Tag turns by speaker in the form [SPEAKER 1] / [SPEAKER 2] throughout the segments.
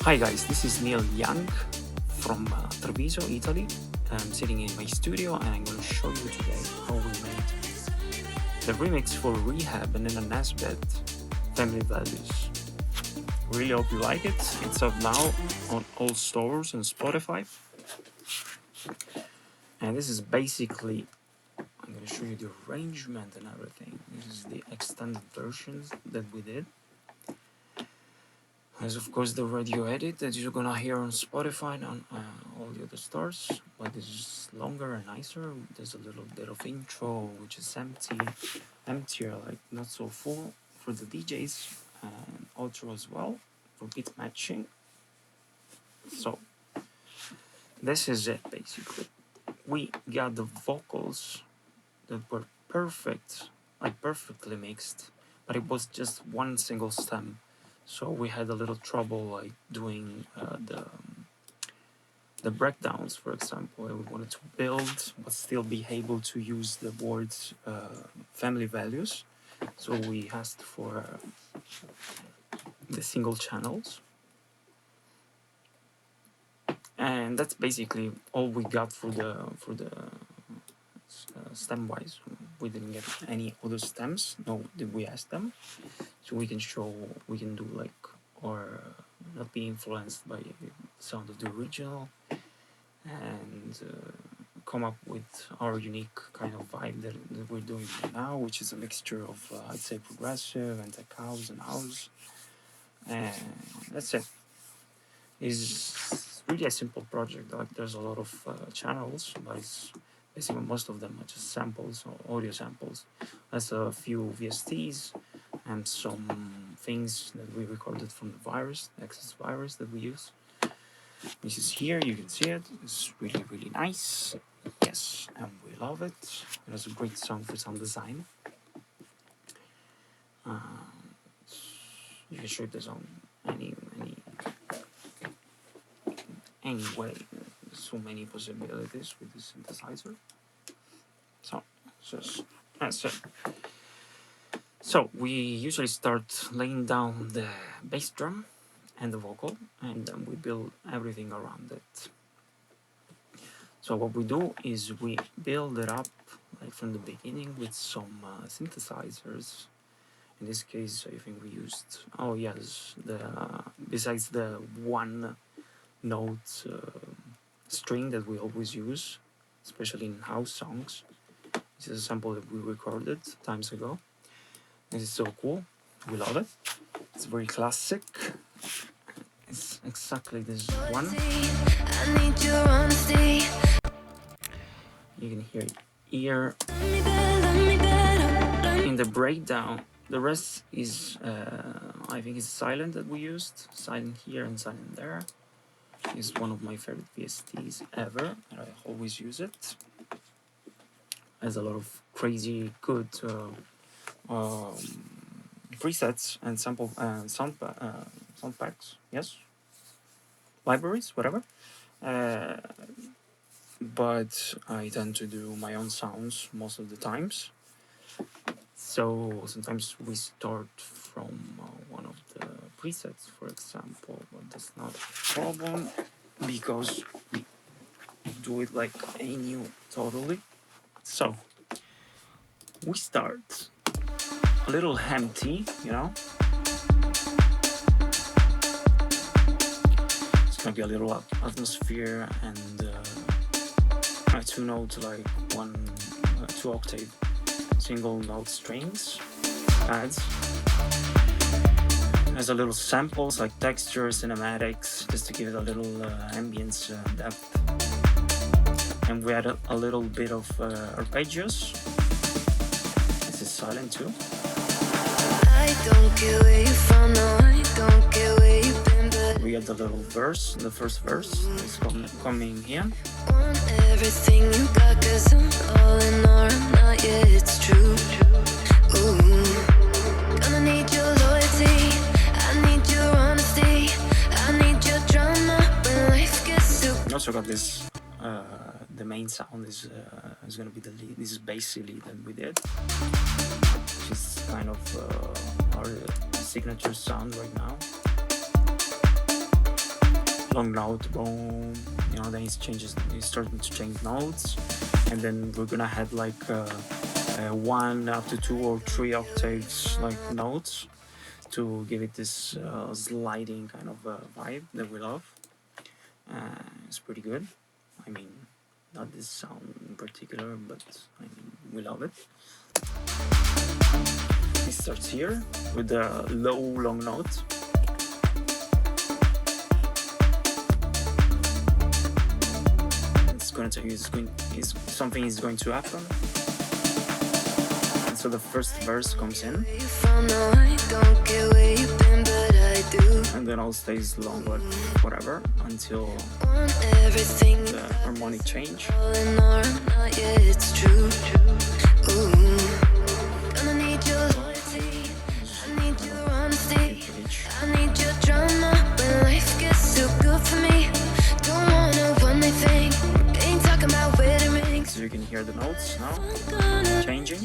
[SPEAKER 1] Hi guys, this is Neil Young from Treviso, Italy. I'm sitting in my studio and I'm going to show you today how we made the remix for Rehab and then a Nesbitt Family Values. Really hope you like it. It's out now on all stores and Spotify. And this is basically, I'm going to show you the arrangement and everything. This is the extended versions that we did. There's of course the radio edit that you're gonna hear on Spotify and on all the other stores, but this is longer and nicer. There's a little bit of intro which is emptier, like not so full for the DJs, and outro as well for beat matching. So this is it basically. We got the vocals that were perfect, like perfectly mixed, but it was just one single stem. So we had a little trouble like doing the breakdowns, for example. We wanted to build but still be able to use the words family values. So we asked for the single channels. And that's basically all we got for the stem wise. We didn't get any other stems, no, did we ask them? So we can do like, or not be influenced by the sound of the original, and come up with our unique kind of vibe that we're doing now, which is a mixture of I'd say progressive and tech house and house, and that's it. It's really a simple project. Like there's a lot of channels, but it's basically most of them are just samples or audio samples. There's a few VSTs and some things that we recorded from the virus, the Access virus that we use. This is here, you can see it. It's really, really nice. Yes, and we love it. It has a great sound for sound design. You can shoot this on any way. There's so many possibilities with this synthesizer. So that's it. So we usually start laying down the bass drum and the vocal, and then we build everything around it. So what we do is we build it up like from the beginning with some synthesizers. In this case, I think we used, oh yes, besides the one note string that we always use, especially in house songs. This is a sample that we recorded times ago. This is so cool. We love it. It's very classic. It's exactly this one. You can hear it here in the breakdown. The rest is, I think, it's silent that we used. Silent here and silent there. It's one of my favorite VSTs ever, and I always use it. Has a lot of crazy good presets and sample sound packs, yes, libraries, whatever. But I tend to do my own sounds most of the times. So sometimes we start from one of the presets, for example, but that's not a problem because we do it like new totally. So we start a little empty, you know. It's gonna be a little atmosphere and a two note, like two octave single note strings, pads. There's a little samples like textures, cinematics, just to give it a little ambience depth. And we add a little bit of arpeggios. This is silent too. I don't care where you from, no, I don't care where you've been, but we had the little verse, the first verse is coming here. Want everything you got, 'cause I'm all in or I'm not, yeah, it's true. Ooh, gonna need your loyalty, I need your honesty, I need your drama when life gets too. We also got this. The main sound is going to be the lead. This is basically that we did, which is kind of our signature sound right now. long note, boom, you know, then he's starting to change notes, and then we're gonna have like 1 up to 2 or 3 octaves like notes to give it this sliding kind of vibe that we love. It's pretty good. I mean, not this sound in particular, but I mean, we love it. It starts here with the low long note. It's going to something is going to happen. And so the first verse comes in, and then all stays long, but whatever, until the harmonic change. So you can hear the notes now changing.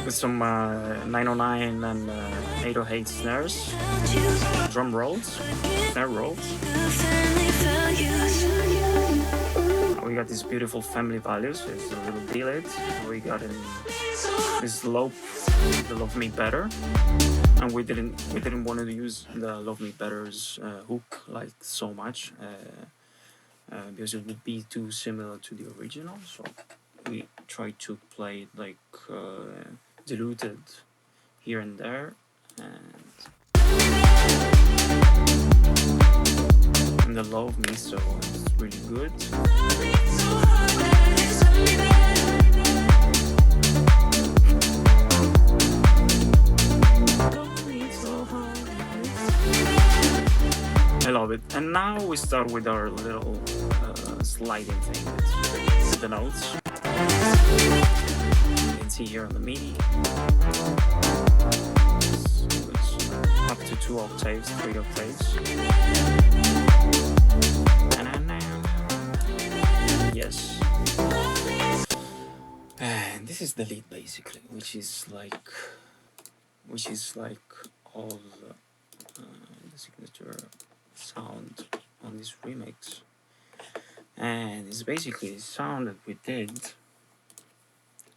[SPEAKER 1] With some 909 and 808 snares, drum rolls, snare rolls. We got these beautiful family values. There's a little delay. We got this lope, the Love Me Better, and we didn't want to use the Love Me Better's hook like so much because it would be too similar to the original. So we tried to play it like diluted here and there, and the Love Me, so it's really good. I love it. And now we start with our little sliding thing with the notes. You can see here on the MIDI, it's up to 2 octaves, 3 octaves. Yes. And this is the lead basically, which is like all the signature sound on this remix, and it's basically the sound that we did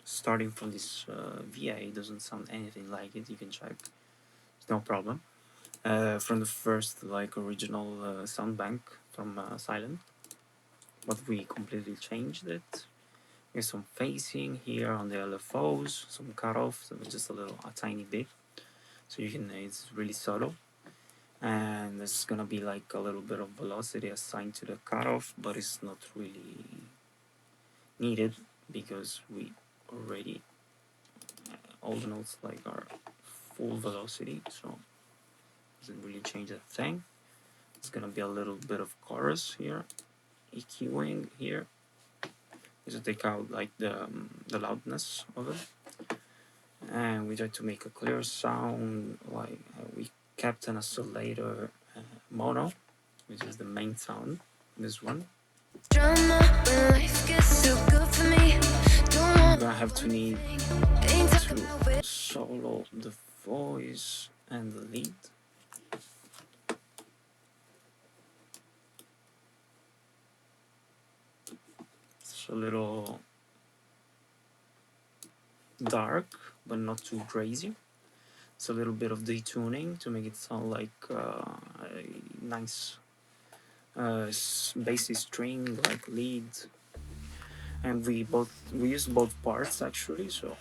[SPEAKER 1] starting from this VA. It doesn't sound anything like it, you can check, it's no problem, from the first like original sound bank from Silent, but we completely changed it. There's some phasing here on the LFOs, some cutoff, so just a tiny bit, so you can, it's really subtle. And there's gonna be like a little bit of velocity assigned to the cutoff, but it's not really needed because we already all the notes like are full velocity, so doesn't really change a thing. It's gonna be a little bit of chorus here, EQing here, just to take out like the loudness of it, and we try to make a clear sound. Like we kept an oscillator mono, which is the main sound. This one. I'm gonna have to need to solo the voice and the lead. It's a little dark, but not too crazy. It's a little bit of detuning to make it sound like a nice bassy string like lead, and we used both parts actually, so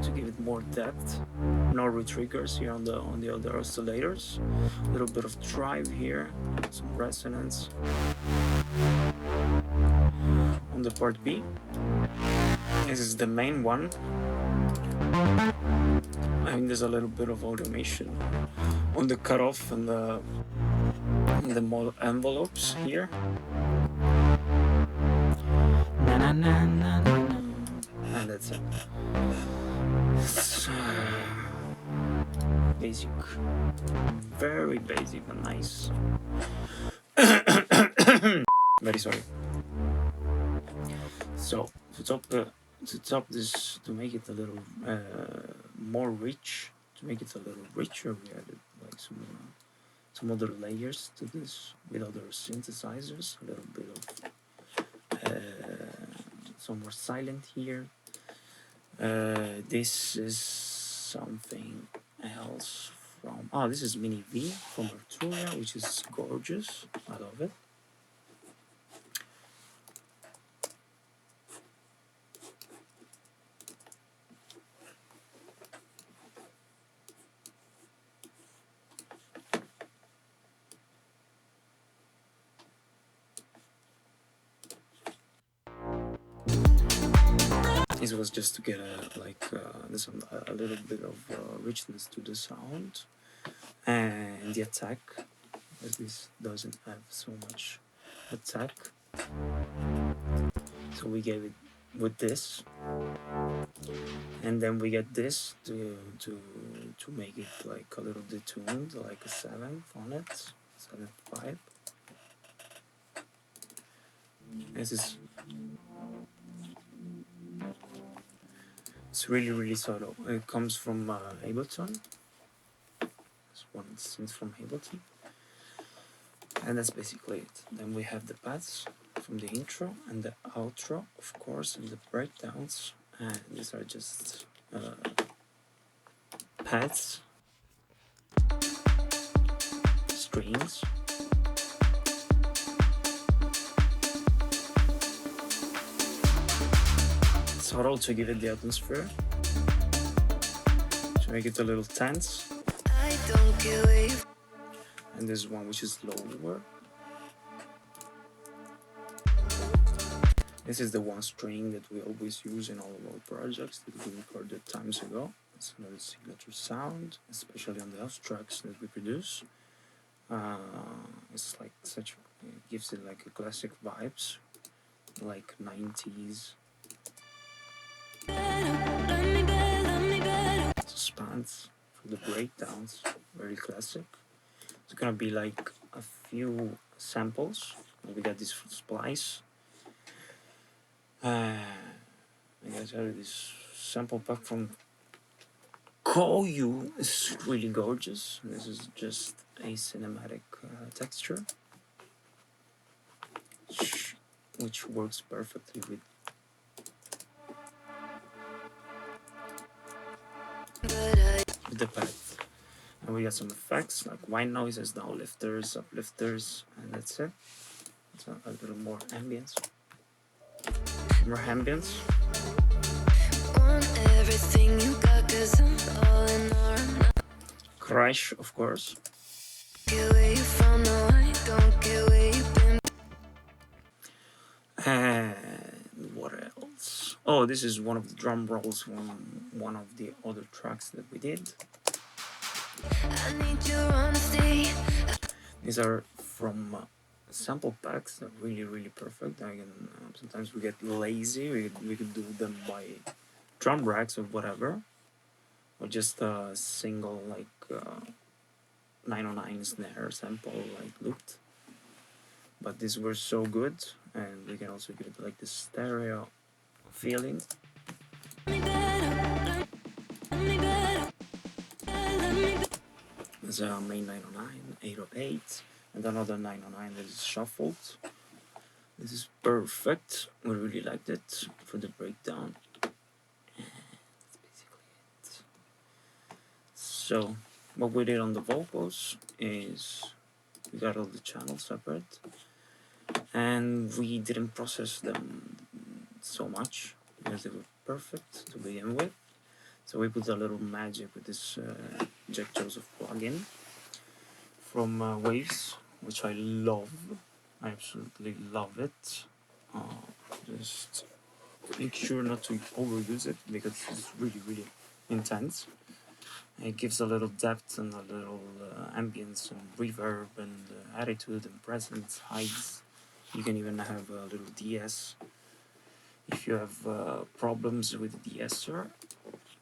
[SPEAKER 1] to give it more depth. No re-triggers here on the other oscillators. A little bit of drive here, some resonance on the part B. This is the main one. I mean, there's a little bit of automation on the cutoff and the envelopes here. And that's it. It's basic, very basic and nice. Very sorry. So to top this, to make it a little more rich, to make it a little richer, we added like some other layers to this with other synthesizers, a little bit of some more silent here. This is something else from, this is Mini V from Arturia, which is gorgeous. I love it. This was just to get a little bit of richness to the sound and the attack, as this doesn't have so much attack. So we gave it with this, and then we get this to make it like a little detuned, like a 7th on it, 7/5. This is, it's really subtle. It comes from Ableton. This one synth from Ableton, and that's basically it. Then we have the pads from the intro and the outro, of course, and the breakdowns. And these are just pads, strings, subtle to give it the atmosphere, to make it a little tense. And this one, which is lower. This is the one string that we always use in all of our projects that we recorded times ago. It's another signature sound, especially on the house tracks that we produce. It's like such, it gives it like a classic vibes, like 90s. Suspense for the breakdowns, very classic. It's gonna be like a few samples. We got this splice. I guess this sample pack from Koyu is really gorgeous. This is just a cinematic texture, which works perfectly with the pad. And we got some effects like white noises, downlifters, uplifters, and that's it. So a little more ambience. More ambience. Crash, of course. And what else? Oh, this is one of the drum rolls from one of the other tracks that we did. These are from sample packs that are really perfect. I can sometimes we get lazy. We could do them by drum racks or whatever, or just a single like 909 snare sample like looped. But these were so good, and we can also give it like the stereo feeling. There's a main 909, 808, and another 909 that is shuffled. This is perfect. We really liked it for the breakdown. That's basically it. So what we did on the vocals is we got all the channels separate, and we didn't process them so much because they were perfect to begin with. So we put a little magic with this Jack Joseph plugin from Waves, which I love. I absolutely love it. Just make sure not to overuse it because it's really intense. It gives a little depth and a little ambience and reverb and attitude and presence, heights. You can even have a little DS if you have problems with the de-esser,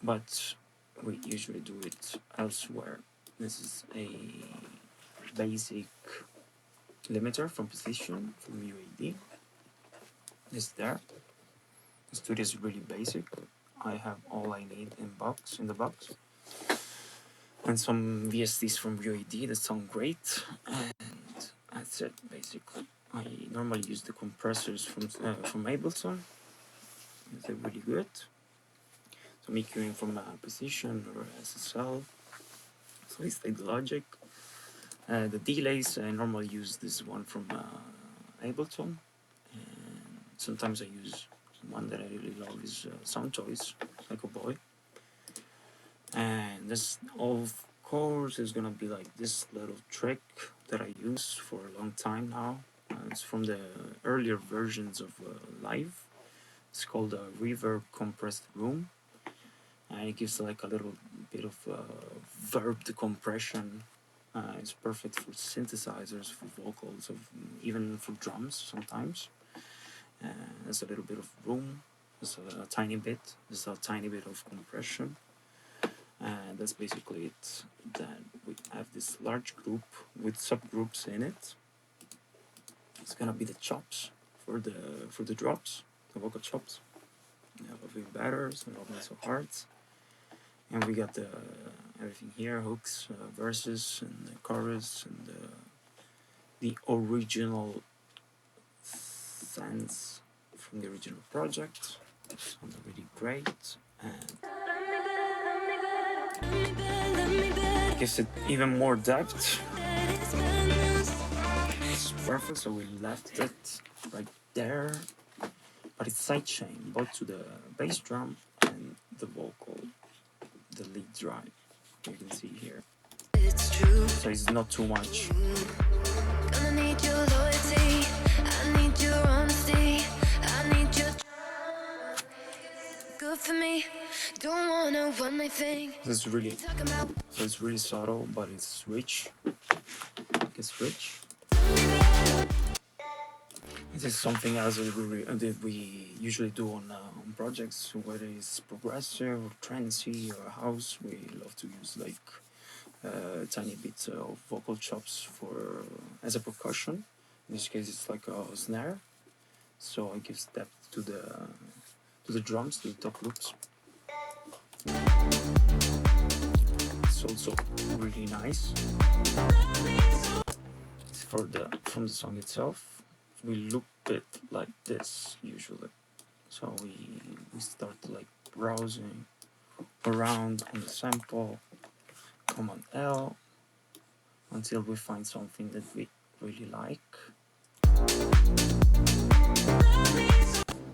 [SPEAKER 1] but we usually do it elsewhere. This is a basic limiter from Position from UAD. It's there. studio is really basic. I have all I need in the box, and some VSTs from UAD that sound great, and that's it basically. I normally use the compressors from Ableton. They're really good. Some EQing from Precision or SSL. So it's like the Logic. The delays, I normally use this one from Ableton. And sometimes I use one that I really love is Sound Choice, like a boy. And this, of course, is gonna be like this little trick that I use for a long time now. It's from the earlier versions of Live. It's called a reverb compressed room. And it gives like a little bit of verb compression. It's perfect for synthesizers, for vocals, even for drums sometimes. There's a little bit of room, there's a tiny bit of compression. And that's basically it. Then we have this large group with subgroups in it. It's gonna be the chops for the drops, the vocal chops. Lovely batters and also hearts. And we got everything here: hooks, verses, and the chorus, and the original sense from the original project. Sounds really great, and gives it even more depth. It's perfect, so we left it right there. But it's sidechain both to the bass drum and the vocal, the lead drive. You can see here. It's true. So it's not too much. Gonna need your loyalty. I need your honesty. I need your good for me. Don't wanna one my thing. It's really subtle, but it's rich. It's rich. This is something else that we usually do on projects, whether it's progressive or trancey or house. We love to use like tiny bits of vocal chops for as a percussion. In this case, it's like a snare, so it gives depth to the drums, to the top loops. It's also really nice. It's from the song itself. We loop it like this usually. So we start like browsing around on the sample, Command L, until we find something that we really like.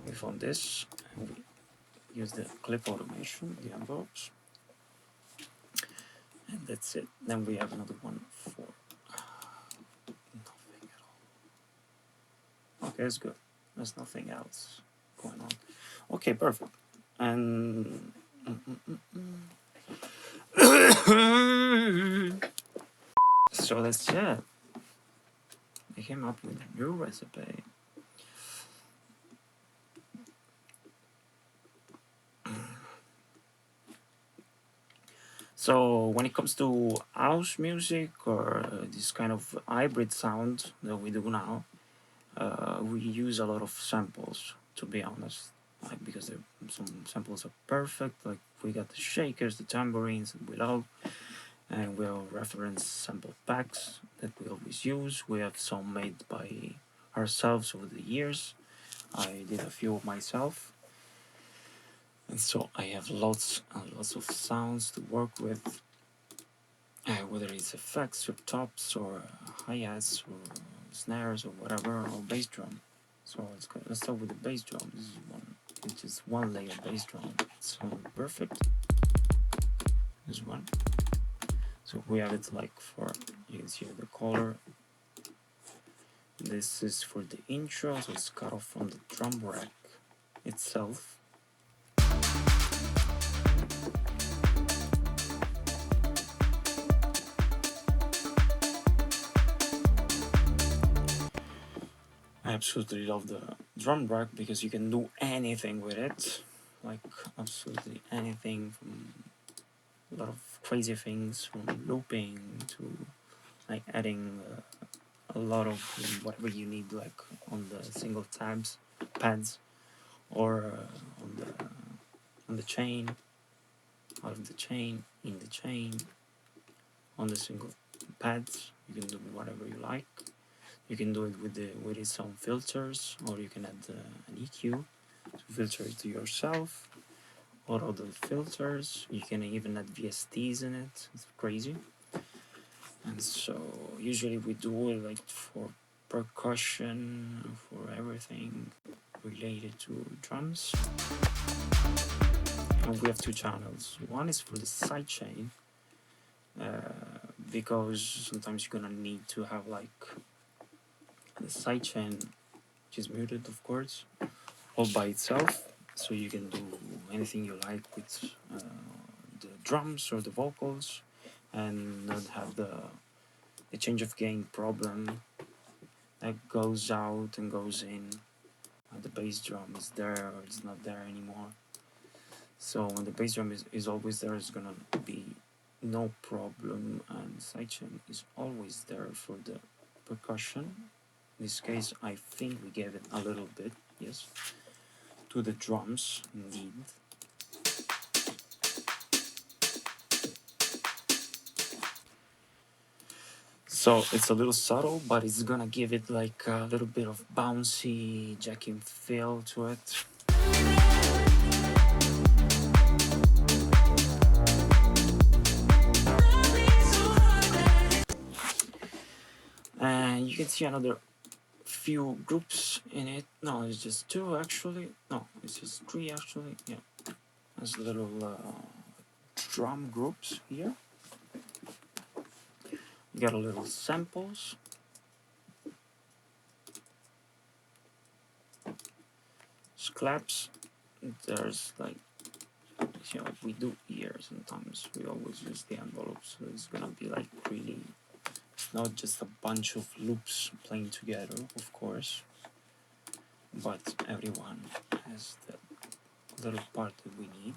[SPEAKER 1] We found this, and we use the clip automation, the envelopes, and that's it. Then we have another one for nothing at all. Okay, it's good. There's nothing else going on. Okay, perfect. And so that's it. They came up with a new recipe. So when it comes to house music or this kind of hybrid sound that we do now, we use a lot of samples, to be honest. Like, because some samples are perfect. Like we got the shakers, the tambourines that we love, and we'll reference sample packs that we always use. We have some made by ourselves over the years. I did a few myself. And so I have lots and lots of sounds to work with, whether it's effects or tops or hi-hats or snares or whatever, or bass drum. So let's start with the bass drum. This is one layer bass drum. It's perfect. This one. So we have it like for, you can see the color. This is for the intro, so it's cut off from the drum rack itself. I absolutely love the drum rack because you can do anything with it, like absolutely anything, from a lot of crazy things, from looping to like adding a lot of whatever you need, like on the single pads or on the chain, out of the chain, in the chain, on the single pads. You can do whatever you like. You can do it with its own filters, or you can add an EQ to filter it to yourself, or other filters. You can even add VSTs in it. It's crazy. And so usually we do it like for percussion, for everything related to drums. And we have two channels. One is for the sidechain, because sometimes you're gonna need to have like the sidechain, which is muted, of course, all by itself, so you can do anything you like with the drums or the vocals, and not have the change of gain problem that goes out and goes in. The bass drum is there or it's not there anymore. So when the bass drum is always there, it's gonna be no problem, and sidechain is always there for the percussion. In this case, I think we gave it a little bit, yes, to the drums, indeed. So it's a little subtle, but it's gonna give it like a little bit of bouncy jacking feel to it. And you can see another few groups in it. No, it's just two actually. No, it's just three actually. Yeah, there's little drum groups here. You got a little samples. Claps. There's like, you know, we do here sometimes. We always use the envelopes, so it's gonna be like really, not just a bunch of loops playing together, of course, but everyone has the little part that we need.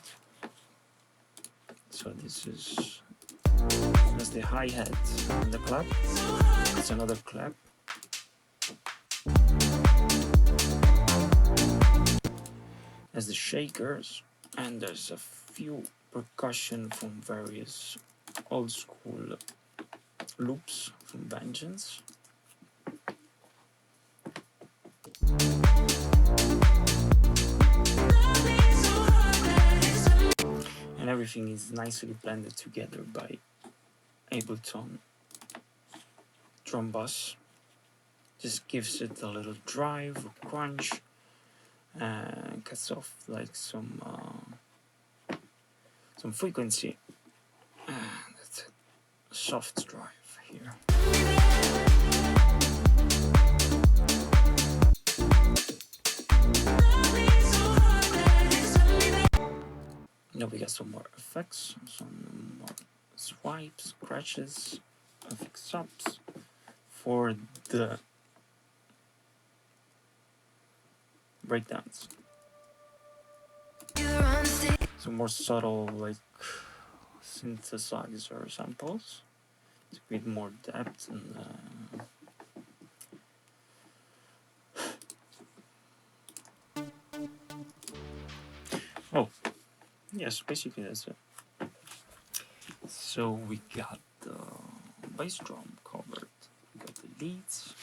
[SPEAKER 1] So this is, that's the hi-hat and the clap. It's another clap. As the shakers, and there's a few percussion from various old school loops from Vengeance. And everything is nicely blended together by Ableton drum bus. Just gives it a little drive or crunch, and cuts off like some frequency. That's it. Soft drive here. Now we got some more effects, some more swipes, scratches, effect subs for the breakdowns. Some more subtle, like synthesizer samples to give more depth and oh, yes, basically that's it. So we got the bass drum covered, we got the leads.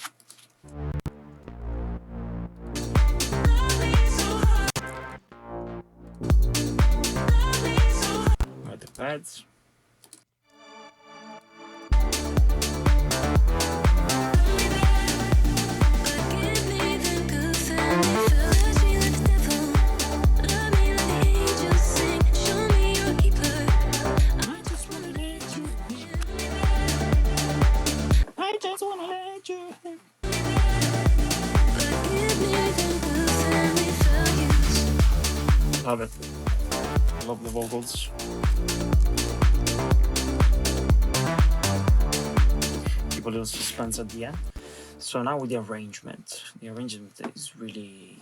[SPEAKER 1] Got the pads. Love it. Love the vocals. Keep a little suspense at the end. So now with the arrangement. The arrangement is really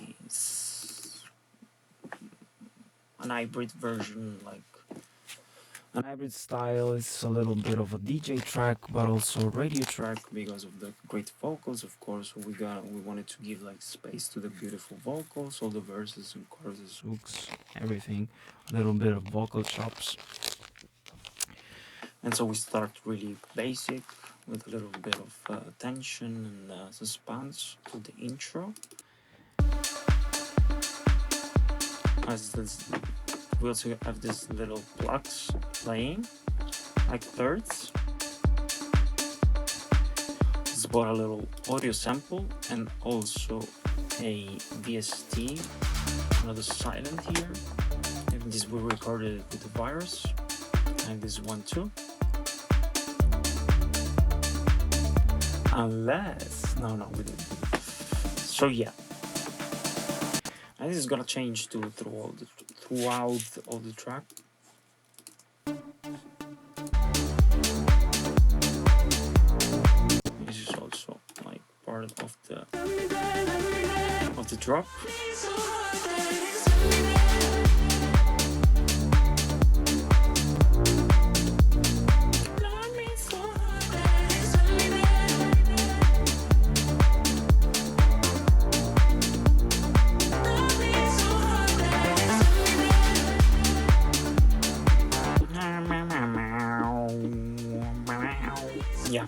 [SPEAKER 1] an hybrid version, like An hybrid style is a little bit of a DJ track, but also a radio track because of the great vocals. Of course, we wanted to give like space to the beautiful vocals, all the verses and choruses, hooks, everything. A little bit of vocal chops, and so we start really basic with a little bit of tension and suspense to the intro. We also have this little plugs playing like thirds. It's bought a little audio sample and also a VST, another silent here. And this we recorded with the virus, and this one too. Unless no, we didn't. So yeah, and this is gonna change throughout all the track. This is also like part of the drop. Yeah,